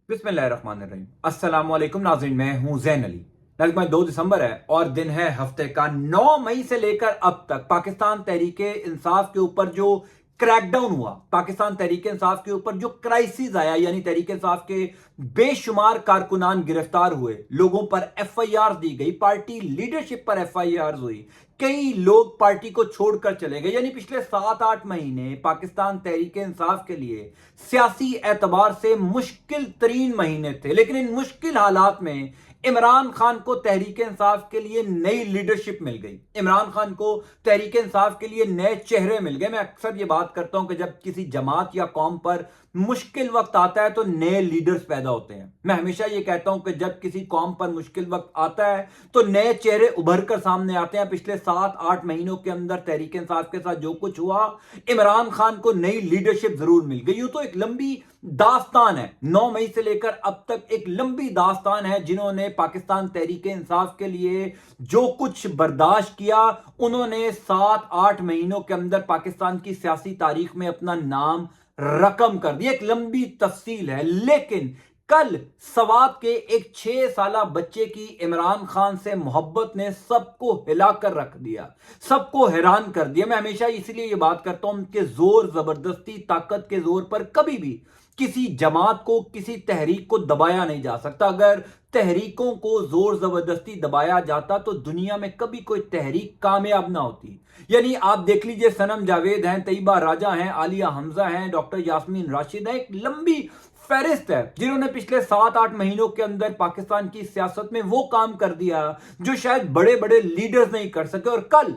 बिस्मिल्लाहिर्रहमानिर्रहीम। अस्सलाम वालेकुम नाज़रीन, मैं हूं ज़ैन अली। नाज़रीन, आज 2 दिसंबर है और दिन है हफ्ते का। 9 मई से लेकर अब तक पाकिस्तान तहरीके इंसाफ के ऊपर जो क्रैकडाउन हुआ, पाकिस्तान तहरीके इंसाफ के ऊपर जो क्राइसिस आया, यानी तहरीके इंसाफ के बेशुमार कारकुनान गिरफ्तार हुए, लोगों पर एफआईआर दी गई, पार्टी लीडरशिप पर एफआईआर हुई, कई लोग पार्टी को छोड़कर चले गए। यानी पिछले 7-8 महीने पाकिस्तान तहरीके इंसाफ के लिए सियासी एतबार से मुश्किल तरीन महीने थे। लेकिन इन मुश्किल हालात में इमरान खान को तहरीक इंसाफ के लिए नई लीडरशिप मिल गई, इमरान खान को तहरीक इंसाफ के लिए नए चेहरे मिल गए। मैं अक्सर ये बात करता हूं कि जब किसी जमात या कौम पर मुश्किल वक्त आता है तो नए लीडर्स पैदा होते हैं। मैं हमेशा ये कहता हूं कि जब किसी कौम पर मुश्किल वक्त आता है तो नए चेहरे उभर कर सामने आते हैं। पिछले 7-8 महीनों के अंदर तहरीक इंसाफ के साथ जो कुछ हुआ, इमरान खान को नई लीडरशिप जरूर मिल गई। यूं तो एक लंबी दास्तान है, 9 मई से लेकर अब तक एक लंबी दास्तान है। जिन्होंने पाकिस्तान तहरीक इंसाफ के लिए जो कुछ बर्दाश्त किया, उन्होंने 7-8 महीनों के अंदर पाकिस्तान की सियासी तारीख में अपना नाम रकम कर दिया। एक लंबी तफसील है, लेकिन कल सवात के एक 6 साला बच्चे की इमरान खान से मोहब्बत ने सबको हिलाकर रख दिया, सबको हैरान कर दिया। मैं हमेशा इसलिए ये बात करता हूं कि जोर जबरदस्ती ताकत के जोर पर कभी भी किसी जमात को, किसी तहरीक को दबाया नहीं जा सकता। अगर तहरीकों को जोर जबरदस्ती दबाया जाता तो दुनिया में कभी कोई तहरीक कामयाब ना होती। यानी आप देख लीजिए, सनम जावेद हैं, तैयबा राजा हैं, आलिया हमजा हैं, डॉक्टर यास्मीन राशिद हैं, एक लंबी फहरिस्त है जिन्होंने पिछले 7-8 महीनों के अंदर पाकिस्तान की सियासत में वो काम कर दिया जो शायद बड़े बड़े लीडर्स नहीं कर सके। और कल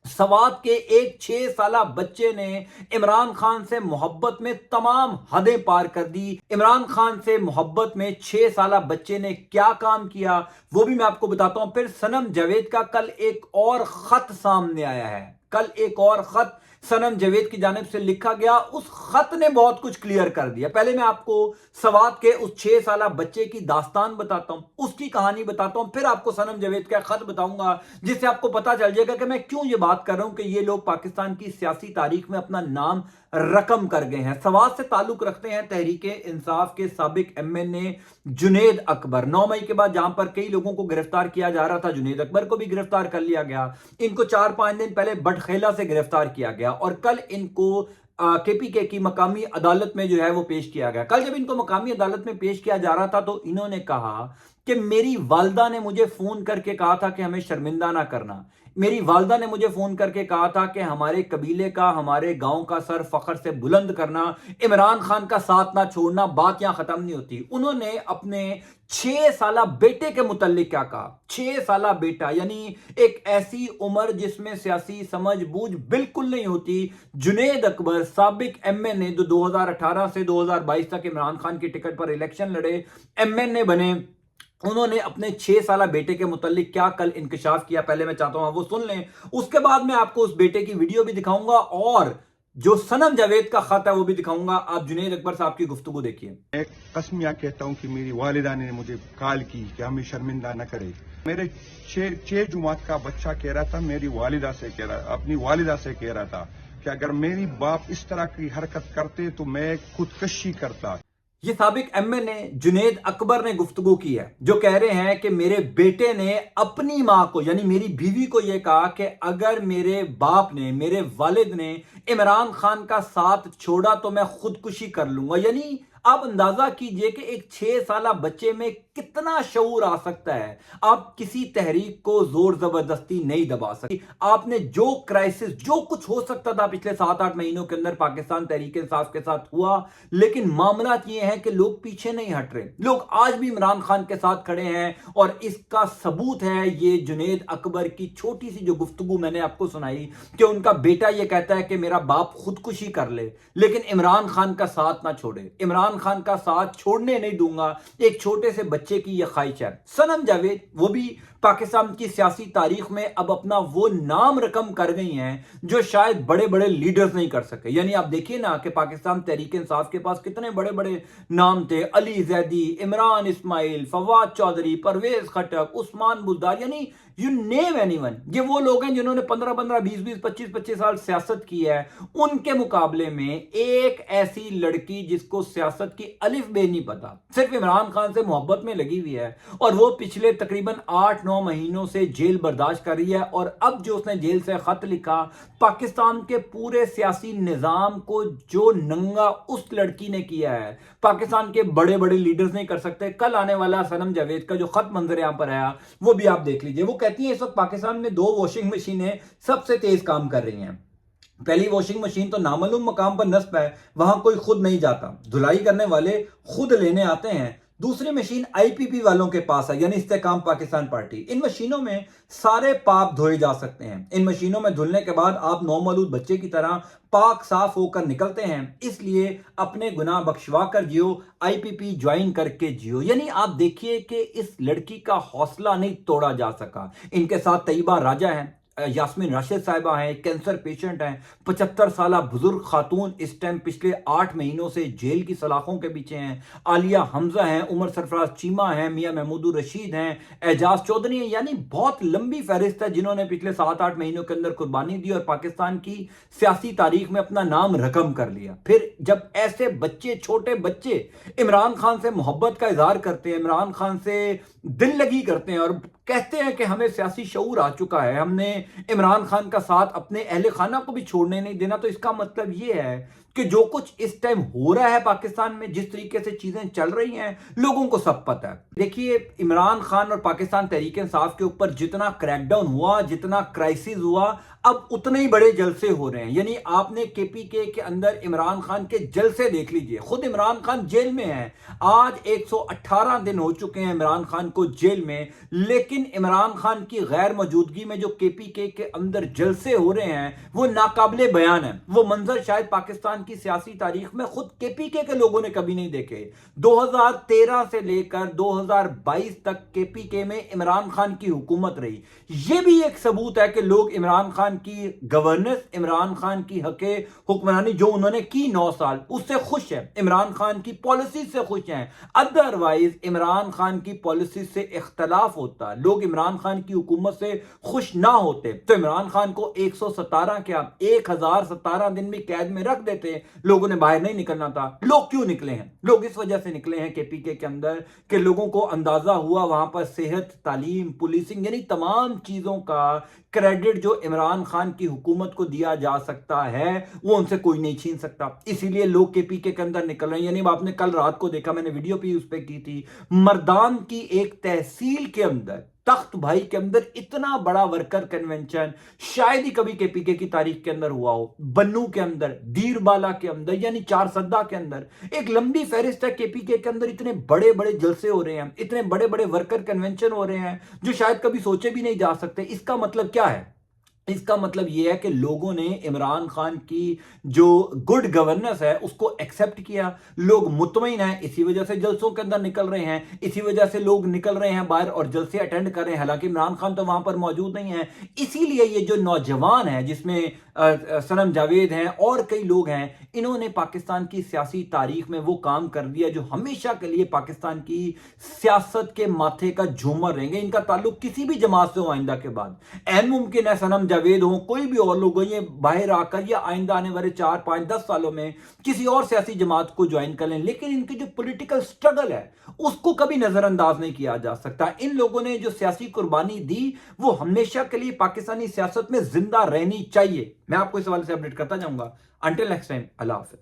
सवात के एक 6 साला बच्चे ने इमरान खान से मोहब्बत में तमाम हदें पार कर दी। इमरान खान से मोहब्बत में 6 साला बच्चे ने क्या काम किया वो भी मैं आपको बताता हूं। फिर सनम जावेद का कल एक और खत सामने आया है। कल एक और खत सनम जावेद की जानिब से लिखा गया, उस खत ने बहुत कुछ क्लियर कर दिया। पहले मैं आपको सवात के उस 6 साला बच्चे की दास्तान बताता हूं, उसकी कहानी बताता हूं, फिर आपको सनम जावेद का खत बताऊंगा, जिससे आपको पता चल जाएगा कि मैं क्यों ये बात कर रहा हूं कि ये लोग पाकिस्तान की सियासी तारीख में अपना नाम रकम कर गए हैं। सवात से ताल्लुक रखते हैं तहरीके इंसाफ के साबिक एमएनए जुनेद अकबर। 9 मई के बाद जहां पर कई लोगों को गिरफ्तार किया जा रहा था, जुनेद अकबर को भी गिरफ्तार कर लिया गया। इनको 4-5 दिन पहले बटखेला से गिरफ्तार किया गया और कल इनको केपीके की मकामी अदालत में जो है वो पेश किया गया। कल जब इनको मकामी अदालत में पेश किया जा रहा था तो इन्होंने कहा कि मेरी वालदा ने मुझे फोन करके कहा था कि हमें शर्मिंदा ना करना। मेरी वालदा ने मुझे फोन करके कहा था कि हमारे कबीले का, हमारे गांव का सर फखर से बुलंद करना, इमरान खान का साथ ना छोड़ना। बात यहां खत्म नहीं होती। उन्होंने अपने 6 साला बेटे के मुताल्लिक क्या कहा। 6 साला बेटा यानी एक ऐसी उम्र जिसमें सियासी समझ बूझ बिल्कुल नहीं होती। जुनेद अकबर साबिक एमएनए जो 2018 से 2022 तक इमरान खान की टिकट पर इलेक्शन लड़े, एमएनए बने, उन्होंने अपने 6 साला बेटे के मुताल्लिक क्या कल इंकशाफ किया। पहले मैं चाहता हूं वो सुन लें, उसके बाद मैं आपको उस बेटे की वीडियो भी दिखाऊंगा और जो सनम जावेद का खत है वो भी दिखाऊंगा। आप जुनेद अकबर साहब की गुफ्तगू देखिए। मैं कसमिया कहता हूं कि मेरी वालिदा ने मुझे कॉल की कि हमें शर्मिंदा न करे। मेरे 6 जुमात का बच्चा कह रहा था, मेरी वालिदा से कह रहा, अपनी वालिदा से कह रहा था कि अगर मेरी बाप इस तरह की हरकत करते तो मैं खुदकशी करता। ये साबिक एमएनए जुनेद अकबर ने गुफ्तगू की है, जो कह रहे हैं कि मेरे बेटे ने अपनी मां को यानी मेरी बीवी को यह कहा कि अगर मेरे बाप ने, मेरे वालिद ने इमरान खान का साथ छोड़ा तो मैं खुदकुशी कर लूंगा। यानी आप अंदाजा कीजिए कि एक 6 साला बच्चे में कितना शऊर आ सकता है। आप किसी तहरीक को जोर जबरदस्ती नहीं दबा सकते। आपने जो क्राइसिस, जो कुछ हो सकता था पिछले 7-8 महीनों के अंदर पाकिस्तान तहरीक इंसाफ के साथ हुआ, लेकिन मामला ये है कि लोग पीछे नहीं हट रहे। लोग आज भी इमरान खान के साथ खड़े हैं और इसका सबूत है ये जुनेद अकबर की छोटी सी जो गुफ्तगू मैंने आपको सुनाई कि उनका बेटा ये कहता है कि मेरा बाप खुदकुशी कर ले लेकिन इमरान खान का साथ ना छोड़े, इमरान खान का साथ छोड़ने नहीं दूंगा। एक छोटे से बच्चे की यह ख्वाहिश है। सनम जावेद वो भी पाकिस्तान की सियासी तारीख में अब अपना वो नाम रकम कर गई हैं जो शायद बड़े बड़े लीडर्स नहीं कर सके। यानी आप देखिए ना कि पाकिस्तान तहरीक इंसाफ के पास कितने बड़े बड़े नाम थे, अली जैदी, इमरान इस्माइल, फवाद चौधरी, परवेज खटक, उस्मान बुजदार, यानी यू नेम एनीवन। ये वो लोग हैं जिन्होंने 15-15, 20-20, 25-25 साल सियासत की है। उनके मुकाबले में एक ऐसी लड़की जिसको सियासत सियासत की अलिफ बे नहीं पता, सिर्फ इमरान खान से मोहब्बत में लगी हुई है और वो पिछले तकरीबन 8-9 महीनों से जेल बर्दाश्त कर रही है। और अब जो उसने जेल से खत लिखा, पाकिस्तान के पूरे सियासी निजाम को जो नंगा उस लड़की ने किया है, पाकिस्तान के बड़े बड़े लीडर्स नहीं कर सकते। कल आने वाला सनम जावेद का जो खत मंजर यहां पर आया वो भी आप देख लीजिए। वो कहती है इस वक्त पाकिस्तान में 2 वॉशिंग मशीनें सबसे तेज काम कर रही हैं। पहली वॉशिंग मशीन तो नामालूम मकाम पर नस्ब है, वहां कोई खुद नहीं जाता, धुलाई करने वाले खुद लेने आते हैं। दूसरी मशीन आईपीपी वालों के पास है, यानी इस्तेकाम पाकिस्तान पार्टी। इन मशीनों में सारे पाप धोए जा सकते हैं। इन मशीनों में धुलने के बाद आप नौमौलूद बच्चे की तरह पाक साफ होकर निकलते हैं। इसलिए अपने गुनाह बख्शवा कर जियो, आईपीपी ज्वाइन करके जियो। यानी आप देखिए कि इस लड़की का हौसला नहीं तोड़ा जा सका। इनके साथ तैयबा राजा है, यास्मीन राशिद साहिबा हैं, कैंसर पेशेंट हैं, 75 साल बुजुर्ग खातून इस टाइम पिछले 8 महीनों से जेल की सलाखों के पीछे हैं। आलिया हमजा हैं, उमर सरफराज चीमा हैं, मियां महमूद रशीद हैं, एजाज चौधरी हैं। यानी बहुत लंबी फहरिस्त है जिन्होंने पिछले 7-8 महीनों के अंदर कुर्बानी दी और पाकिस्तान की सियासी तारीख में अपना नाम रकम कर लिया। फिर जब ऐसे बच्चे, छोटे बच्चे इमरान खान से मोहब्बत का इजहार करते हैं, इमरान खान से दिल लगी करते हैं और कहते हैं कि हमें सियासी शऊर आ चुका है, हमने इमरान खान का साथ अपने अहले खाना को भी छोड़ने नहीं देना, तो इसका मतलब यह है कि जो कुछ इस टाइम हो रहा है पाकिस्तान में, जिस तरीके से चीजें चल रही हैं, लोगों को सब पता है। देखिए, इमरान खान और पाकिस्तान तहरीक इंसाफ के ऊपर जितना क्रैकडाउन हुआ, जितना क्राइसिस हुआ, अब उतने ही बड़े जलसे हो रहे हैं। यानी आपने केपीके के अंदर इमरान खान के जलसे देख लीजिए। खुद इमरान खान जेल में है, आज 118 दिन हो चुके हैं इमरान खान को जेल में, लेकिन इमरान खान की गैर मौजूदगी में जो केपीके के अंदर जलसे हो रहे हैं वो नाकाबिले बयान है। वो मंजर शायद पाकिस्तान की सियासी तारीख में खुद केपीके के लोगों ने कभी नहीं देखे। 2013 से लेकर 2022 तक केपीके में इमरान खान की हुकूमत रही। यह भी एक सबूत है कि लोग इमरान खान की गवर्नेंस, इमरान खान की हके हुक्मरानी जो उन्होंने की 9 साल, उससे खुश है, इमरान खान की पॉलिसी से खुश हैं। अदरवाइज इमरान खान की पॉलिसी से इख्तलाफ होता, लोग इमरान खान की हुकूमत से खुश ना होते, तो इमरान खान को 117 क्या 1017 दिन भी कैद में रख देते, लोगों ने बाहर नहीं निकलना था। लोग क्यों निकले हैं? लोग इस वजह से निकले हैं केपीके के अंदर कि लोगों को अंदाजा हुआ वहां पर सेहत, तालीम, पुलिसिंग, यानी तमाम चीजों का क्रेडिट जो इमरान खान की हुकूमत को दिया जा सकता है वो उनसे कोई नहीं छीन सकता। इसीलिए लोग केपीके के अंदर निकल रहे हैं। यानी आपने कल रात को देखा, मैंने वीडियो भी उस पर की थी, मर्दान की एक तहसील के अंदर, तख्त भाई के अंदर इतना बड़ा वर्कर कन्वेंशन शायद ही कभी केपीके की तारीख के अंदर हुआ हो। बन्नू के अंदर, दीरबाला के अंदर, यानी 4 सद्दा के अंदर एक लंबी फहरिस्त है। केपीके के अंदर इतने बड़े बड़े जलसे हो रहे हैं, इतने बड़े बड़े वर्कर कन्वेंशन हो रहे हैं जो शायद कभी सोचे भी नहीं जा सकते। इसका मतलब क्या है? इसका मतलब यह है कि लोगों ने इमरान खान की जो गुड गवर्नेंस है उसको एक्सेप्ट किया, लोग मुतमईन हैं, इसी वजह से जलसों के अंदर निकल रहे हैं, इसी वजह से लोग निकल रहे हैं बाहर और जलसे अटेंड कर रहे हैं। हालांकि इमरान खान तो वहां पर मौजूद नहीं है। इसीलिए ये जो नौजवान है, जिसमें सनम जावेद हैं और कई लोग हैं, इन्होंने पाकिस्तान की सियासी तारीख में वो काम कर दिया जो हमेशा के लिए पाकिस्तान की सियासत के माथे का झूमर रहेंगे। इनका ताल्लुक किसी भी जमात से हो आइंदा के बाद, ऐन मुमकिन है सनम जावेद हो, कोई भी और लोग हो, ये बाहर आकर या आइंदा आने वाले 4, 5, 10 सालों में किसी और सियासी जमात को ज्वाइन कर लें, लेकिन इनकी जो पॉलिटिकल स्ट्रगल है उसको कभी नजरअंदाज नहीं किया जा सकता। इन लोगों ने जो सियासी कुर्बानी दी वो हमेशा के लिए पाकिस्तानी सियासत में जिंदा रहनी चाहिए। मैं आपको इस हवाले से अपडेट करता जाऊंगा। अंटिल नेक्स्ट टाइम, अल्लाह हाफिज।